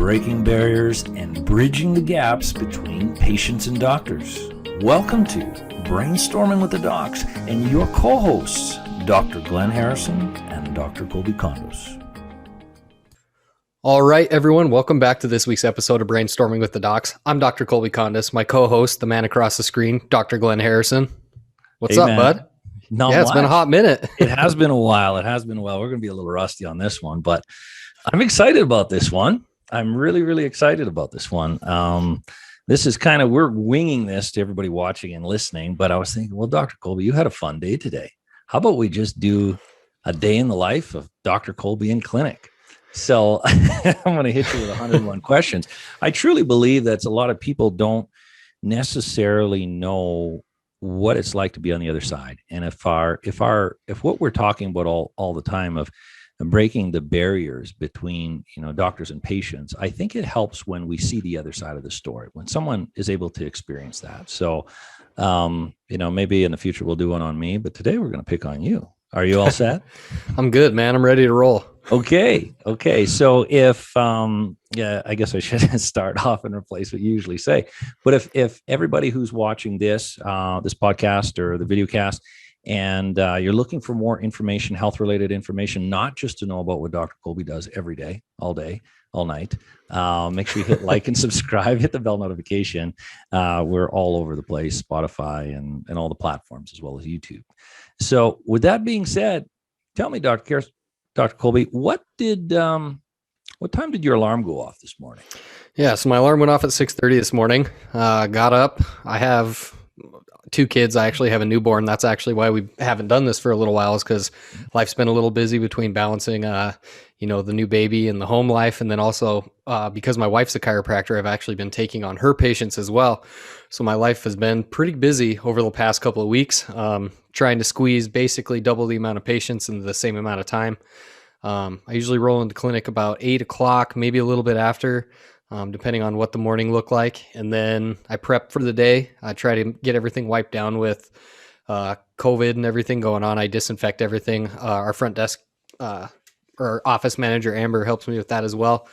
breaking barriers and bridging the gaps between patients and doctors. Welcome to Brainstorming with the Docs and your co-hosts, Dr. Glenn Harrison and Dr. Kolby Condos. All right, everyone, welcome back to this week's episode of Brainstorming with the Docs. I'm Dr. Kolby Condos, my co-host, the man across the screen, Dr. Glenn Harrison. What's up, bud? It's been a hot minute. It has been a while. We're going to be a little rusty on this one, but I'm excited about this one. I'm really, really excited about this one. This is kind of, we're winging this to everybody watching and listening, but I was thinking, well, Dr. Kolby, you had a fun day today. How about we just do a day in the life of Dr. Kolby in clinic? So I'm going to hit you with 101 questions. I truly believe that a lot of people don't necessarily know what it's like to be on the other side. And if what we're talking about all the time of breaking the barriers between, doctors and patients, I think it helps when we see the other side of the story, when someone is able to experience that. So, maybe in the future we'll do one on me, but today we're going to pick on you. Are you all set? I'm good, man. I'm ready to roll. Okay. So if, I guess I should start off and replace what you usually say, but if everybody who's watching this podcast or the video cast, and you're looking for more information, health-related information, not just to know about what Dr. Kolby does every day, all night, make sure you hit like and subscribe, hit the bell notification. We're all over the place, Spotify and all the platforms, as well as YouTube. So with that being said, tell me, Dr. Kolby, what time did your alarm go off this morning? Yeah, so my alarm went off at 6:30 this morning. Got up. I have 2 kids. I actually have a newborn. That's actually why we haven't done this for a little while, is because life's been a little busy between balancing, the new baby and the home life. And then also because my wife's a chiropractor, I've actually been taking on her patients as well. So my life has been pretty busy over the past couple of weeks, trying to squeeze basically double the amount of patients in the same amount of time. I usually roll into clinic about 8 o'clock, maybe a little bit after, depending on what the morning looked like. And then I prep for the day. I try to get everything wiped down with COVID and everything going on. I disinfect everything. Our front desk or office manager, Amber, helps me with that as well.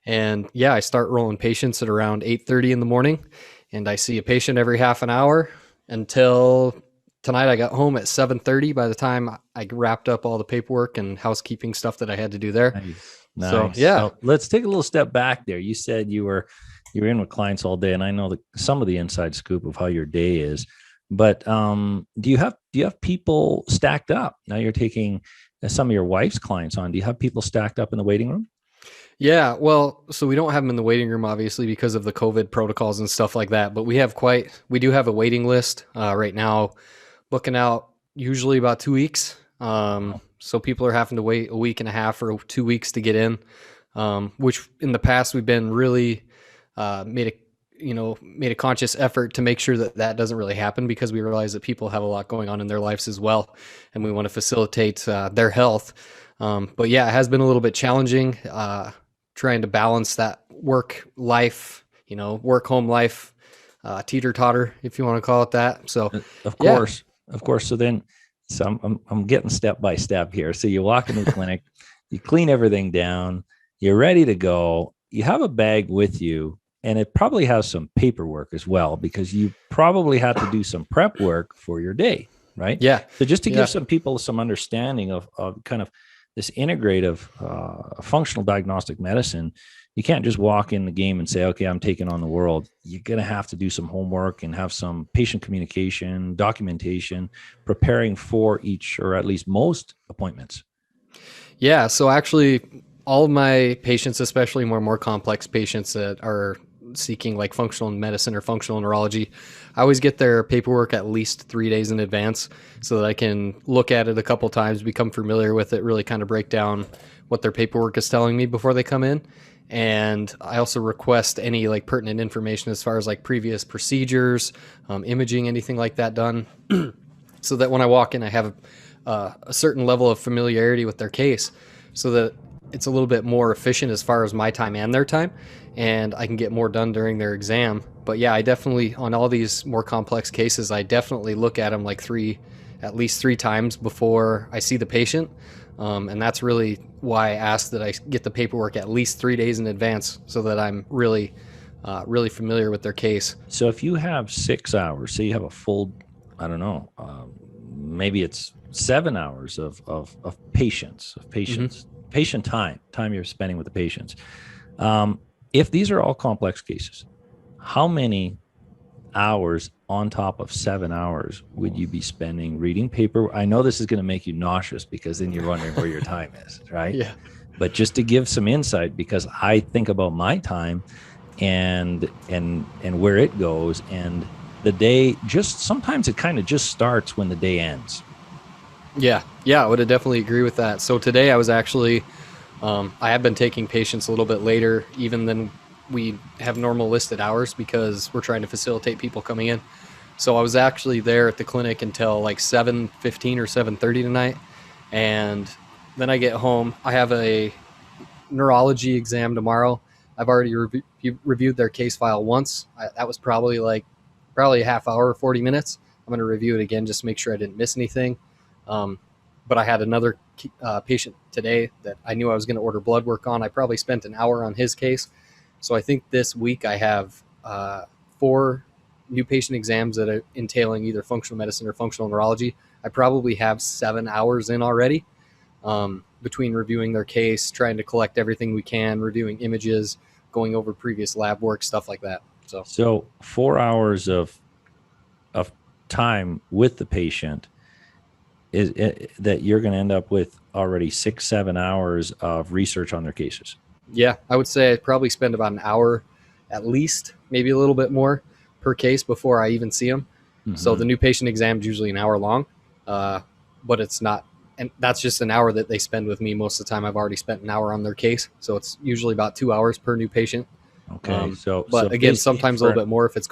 And yeah, I start rolling patients at around 8:30 in the morning. And I see a patient every half an hour until tonight. I got home at 7:30 by the time I wrapped up all the paperwork and housekeeping stuff that I had to do there. Nice. So, yeah. So let's take a little step back there. You said you were in with clients all day, and I know some of the inside scoop of how your day is. But do you have people stacked up? Now you're taking some of your wife's clients on. Do you have people stacked up in the waiting room? Yeah, well, so we don't have them in the waiting room, obviously, because of the COVID protocols and stuff like that. But we do have a waiting list right now, looking out usually about 2 weeks. So people are having to wait a week and a half or 2 weeks to get in, which in the past we've been really made a conscious effort to make sure that doesn't really happen, because we realize that people have a lot going on in their lives as well, and we want to facilitate their health. But yeah, it has been a little bit challenging trying to balance that work home life, teeter-totter, if you want to call it that. So of course. So I'm getting step by step here. So you walk into the clinic, you clean everything down, you're ready to go. You have a bag with you, and it probably has some paperwork as well, because you probably had to do some prep work for your day, right? Yeah. So just to give some people some understanding of kind of this integrative functional diagnostic medicine, you can't just walk in the game and say, okay, I'm taking on the world. You're going to have to do some homework and have some patient communication, documentation, preparing for each or at least most appointments. Yeah. So actually all of my patients, especially more complex patients that are seeking like functional medicine or functional neurology, I always get their paperwork at least 3 days in advance so that I can look at it a couple times, become familiar with it, really kind of break down what their paperwork is telling me before they come in. And I also request any like pertinent information as far as like previous procedures, imaging, anything like that done, so that when I walk in, I have a certain level of familiarity with their case, so that it's a little bit more efficient as far as my time and their time, and I can get more done during their exam. But yeah, I definitely, on all these more complex cases, I definitely look at them like at least 3 times before I see the patient. And that's really why I ask that I get the paperwork at least 3 days in advance so that I'm really familiar with their case. So if you have 6 hours, say you have a full, I don't know, maybe it's 7 hours of patients, patient time you're spending with the patients. If these are all complex cases, how many hours on top of 7 hours would you be spending reading paper? I know this is going to make you nauseous because then you're wondering where your time is, right? Yeah. But just to give some insight, because I think about my time and where it goes, and the day, just sometimes it kind of just starts when the day ends. Yeah, I would definitely agree with that. So today I was actually, I have been taking patients a little bit later even than we have normal listed hours because we're trying to facilitate people coming in. So I was actually there at the clinic until like 7:15 or 7:30 tonight. And then I get home. I have a neurology exam tomorrow. I've already reviewed their case file once. That was probably a half hour, 40 minutes. I'm going to review it again just to make sure I didn't miss anything. But I had another patient today that I knew I was going to order blood work on. I probably spent an hour on his case. So I think this week I have 4 new patient exams that are entailing either functional medicine or functional neurology. I probably have 7 hours in already between reviewing their case, trying to collect everything we can, reviewing images, going over previous lab work, stuff like that. So 4 hours of time with the patient is that you're going to end up with already 6-7 hours of research on their cases. Yeah, I would say I probably spend about an hour at least, maybe a little bit more per case before I even see them. Mm-hmm. So the new patient exam is usually an hour long, but it's not, and that's just an hour that they spend with me. Most of the time I've already spent an hour on their case. So it's usually about 2 hours per new patient. Okay. But again, sometimes a little bit more if it's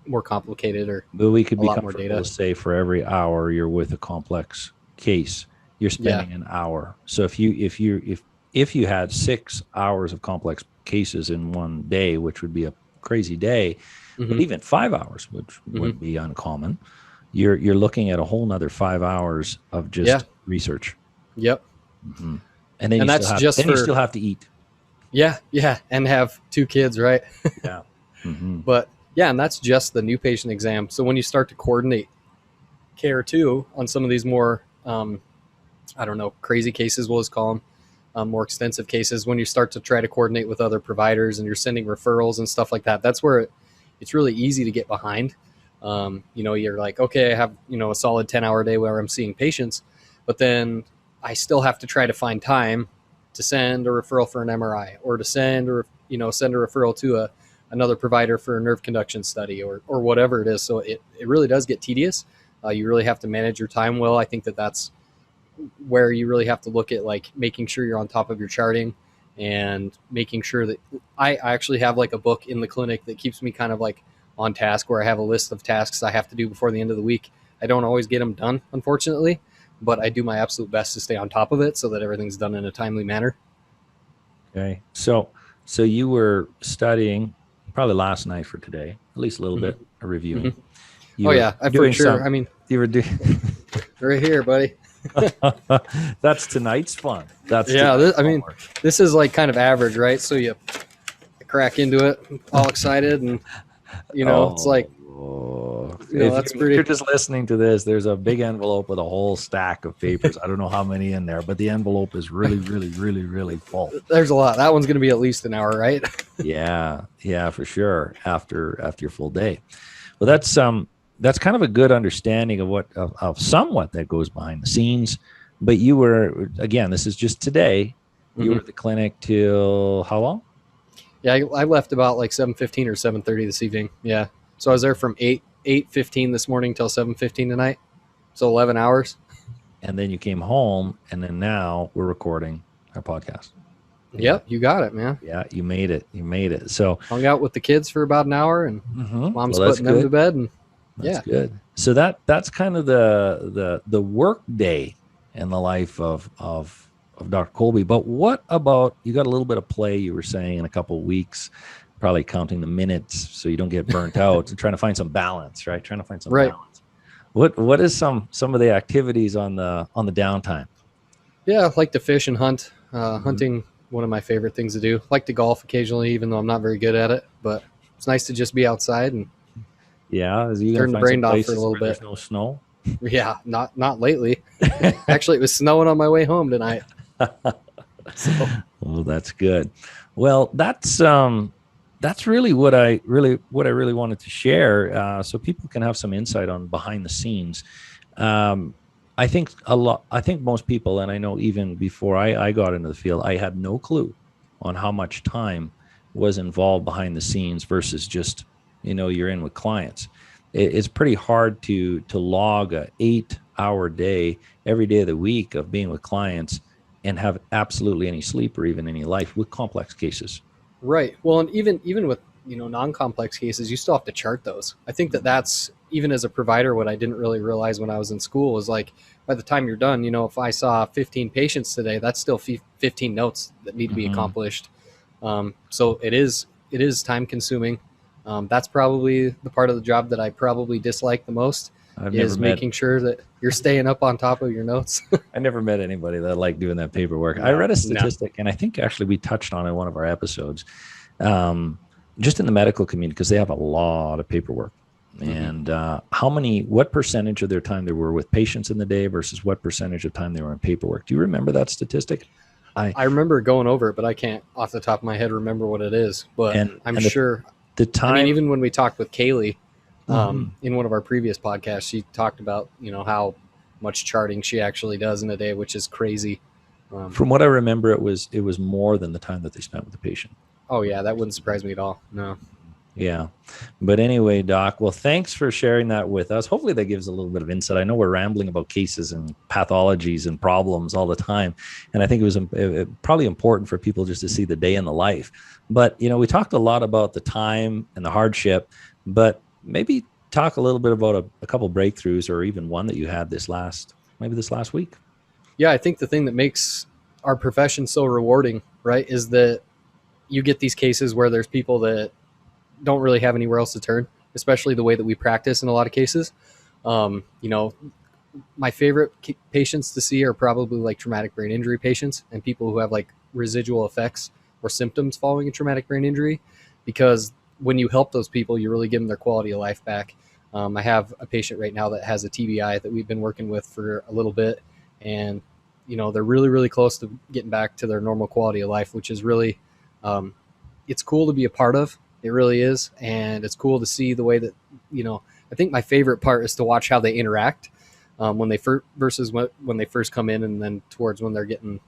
more complicated but we could be a lot more data. To say for every hour you're with a complex case, you're spending an hour. So if you had 6 hours of complex cases in one day, which would be a crazy day, but even 5 hours, which would be uncommon, you're looking at a whole nother 5 hours of just research. Yep. Mm-hmm. And then you still have to eat. Yeah, and have 2 kids, right? Yeah. Mm-hmm. But yeah, and that's just the new patient exam. So when you start to coordinate care too on some of these more, crazy cases, we'll just call them, more extensive cases, when you start to try to coordinate with other providers and you're sending referrals and stuff like that, that's where it's really easy to get behind. You're like, okay, I have, a solid 10-hour day where I'm seeing patients, but then I still have to try to find time to send a referral for an MRI or to send a referral to another provider for a nerve conduction study or whatever it is. So it really does get tedious. You really have to manage your time well. I think that's where you really have to look at like making sure you're on top of your charting and making sure that I actually have like a book in the clinic that keeps me kind of like on task, where I have a list of tasks I have to do before the end of the week. I don't always get them done, unfortunately, but I do my absolute best to stay on top of it so that everything's done in a timely manner. Okay. So you were studying probably last night for today, at least a little bit of reviewing. For sure. You were doing right here, buddy. That's tonight's fun. This is like kind of average, right? So you crack into it, all excited, and it's like, if you're just listening to this, there's a big envelope with a whole stack of papers. I don't know how many in there, but the envelope is really, really, really, really full. There's a lot. That one's going to be at least an hour, right? Yeah, for sure. After your full day. Well, that's kind of a good understanding of somewhat that goes behind the scenes. But you were, again, this is just today. You were at the clinic till how long? Yeah, I left about like 7:15 or 7:30 this evening. Yeah. So I was there from 8:15 this morning till 7:15 tonight. So 11 hours. And then you came home, and then now we're recording our podcast. Yep, you got it, man. Yeah, you made it. So hung out with the kids for about an hour, and mom's putting them to bed, and that's good. So that's kind of the work day in the life of Dr. Kolby. But what about, you got a little bit of play, you were saying, in a couple of weeks, probably counting the minutes so you don't get burnt out and trying to find some balance, right? Balance. What is some of the activities on the downtime? Yeah, I like to fish and hunt. Mhm. Hunting, one of my favorite things to do. Like to golf occasionally, even though I'm not very good at it. But it's nice to just be outside and Yeah, is you gonna turn the find some brain off for a places little where there's bit. no snow? Yeah, not lately. Actually, it was snowing on my way home tonight. So Oh, that's good. Well, that's really what I really wanted to share, so people can have some insight on behind the scenes. Um, I think a lot. I think most people, and I know even before I got into the field, I had no clue on how much time was involved behind the scenes versus just you're in with clients. It's pretty hard to log a 8 hour day every day of the week of being with clients and have absolutely any sleep or even any life with complex cases. right. Well, and even with non-complex cases, you still have to chart those. I think that that's even as a provider, what I didn't really realize when I was in school is like by the time you're done, if I saw 15 patients today, that's still 15 notes that need to be Mm-hmm. accomplished. So it is time consuming. That's probably the part of the job that I probably dislike the most I've never is met making sure that you're staying up on top of your notes. I never met anybody that liked doing that paperwork. I No, read a no. statistic, and I think actually we touched on it in one of our episodes, um, just in the medical community, because they have a lot of paperwork. Hmm. And what percentage of their time they were with patients in the day versus what percentage of time they were in paperwork? Do you remember that statistic? I I remember going over it, but I can't off the top of my head remember what it is. But I'm and sure. the I mean, time. even when we talked with Kaylee Mhm. in one of our previous podcasts, she talked about how much charting she actually does in a day, which is crazy. Um, From what I remember, it was more than the time that they spent with the patient. oh yeah, that wouldn't surprise me at all. No. Yeah. But anyway, Doc, well, thanks for sharing that with us. Hopefully that gives a little bit of insight. I know we're rambling about cases and pathologies and problems all the time. And I think it was probably important for people just to see the day in the life. But, we talked a lot about the time and the hardship, but maybe talk a little bit about a couple breakthroughs or even one that you had maybe this last week. Yeah, I think the thing that makes our profession so rewarding, right, is that you get these cases where there's people that don't really have anywhere else to turn, especially the way that we practice in a lot of cases. Um, you know, my favorite patients to see are probably like traumatic brain injury patients and people who have like residual effects or symptoms following a traumatic brain injury, because when you help those people, you really give them their quality of life back. I have a patient right now that has a TBI that we've been working with for a little bit, and they're really really close to getting back to their normal quality of life, which is really it's cool to be a part of. It really is, and it's cool to see the way that I think my favorite part is to watch how they interact when they first versus when they first come in, and then towards when they're getting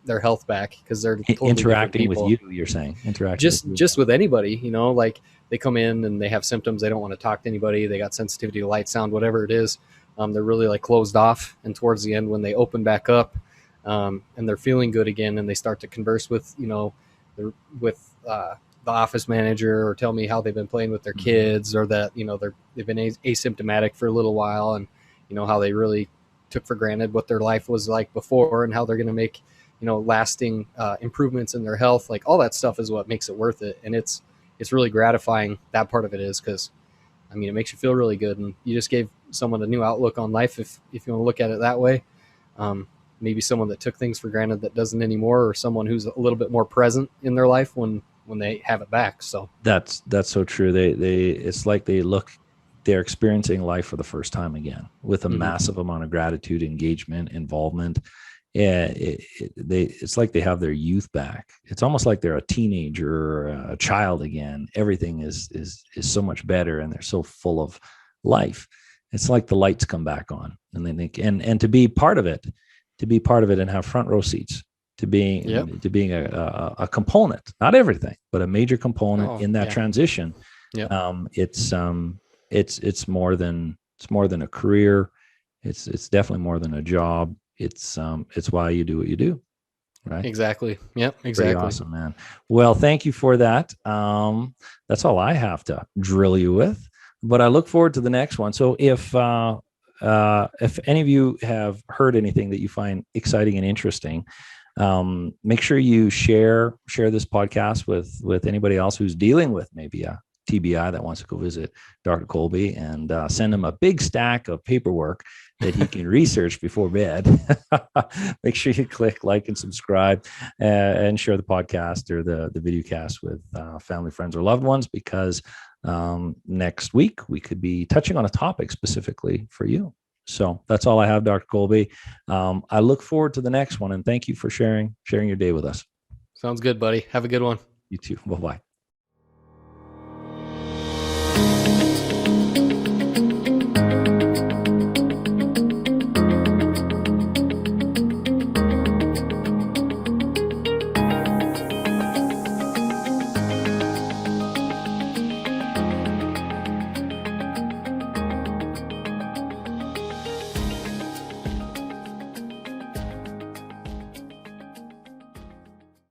their health back, because they're totally different Interacting with people. you, you're saying interacting with Just you. just with anybody, like they come in and they have symptoms, they don't want to talk to anybody, they got sensitivity to light, sound, whatever it is. They're really like closed off, and towards the end when they open back up, and they're feeling good again, and they start to converse with with the office manager, or tell me how they've been playing with their Mhm. kids, or that they've been asymptomatic for a little while, and how they really took for granted what their life was like before, and how they're going to make lasting improvements in their health. Like all that stuff is what makes it worth it, and it's really gratifying. That part of it is because it makes you feel really good, and you just gave someone a new outlook on life, if you want to look at it that way. um, Maybe someone that took things for granted that doesn't anymore, or someone who's a little bit more present in their life when they have it back. So That's so true. They it's like they're experiencing life for the first time again with a mhm. massive amount of gratitude, engagement, involvement. Yeah, it's like they have their youth back. It's almost like they're a teenager or a child again. Everything is so much better, and they're so full of life. It's like the lights come back on, and then and to be part of it, and have front row seats to Yep. being a component, not everything, but a major component Oh in that yeah. transition. Yep. It's more than a career. It's definitely more than a job. It's why you do what you do, right? Exactly. Yep. Pretty Exactly. awesome, man. Well, thank you for that. That's all I have to drill you with, but I look forward to the next one. So if any of you have heard anything that you find exciting and interesting, make sure you share this podcast with anybody else who's dealing with maybe a TBI that wants to go visit Dr. Kolby and send him a big stack of paperwork that he can research before bed. Make sure you click like and subscribe and share the podcast or the video cast with family, friends, or loved ones, because next week we could be touching on a topic specifically for you. So that's all I have, Dr. Kolby. I look forward to the next one, and thank you for sharing your day with us. Sounds good, buddy. Have a good one. You too. Bye-bye.